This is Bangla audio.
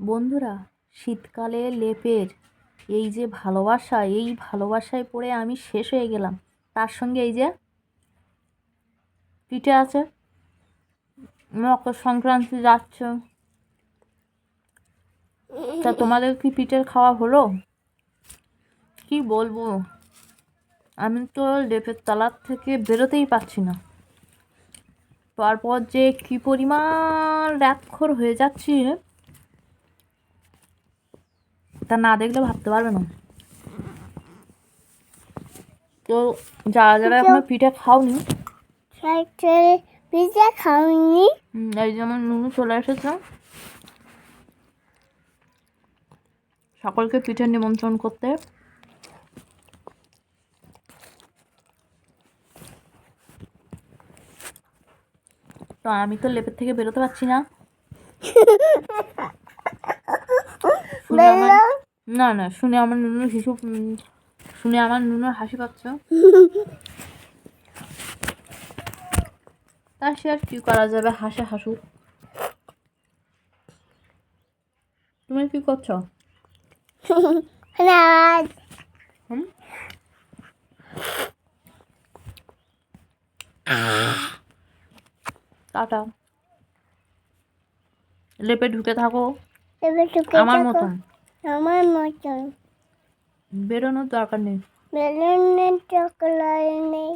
বন্ধুরা, শীতকালে লেপের এই যে ভালোবাসা, এই ভালোবাসায় পড়ে আমি শেষ হয়ে গেলাম। তার সঙ্গে এই যে পিঠে আছে, মকর সংক্রান্তি যাচ্ছে, তা তোমাদের কি পিঠের খাওয়া হলো? কি বলবো, আমি তো লেপের তলার থেকে বেরোতেই পারছি না। তারপর যে কি পরিমাণ রাতখোর হয়ে যাচ্ছি, তা না দেখলে ভাবতে পারবে না। তো যারা যারা এখনো পিঠে খাওনি, পিঠে খাওনি, এই যেমন নুনু চলে এসেছে, সকলকে পিঠে নিমন্ত্রণ করতে। তো আমি তো লেপের থেকে বেরোতে পারছি না। না না, শুনে আমার নুনুর হিসু, শুনে আমার নুনুর হাসি পাচ্ছে। তা সে আর কি করা যাবে, হাসে হাসুক। তুমি কি করছো? টাটা। লেপে ঢুকে থাকো আমার মতন, বেরোনোর দরকার নেই। বেলুনের চকলাই নেই।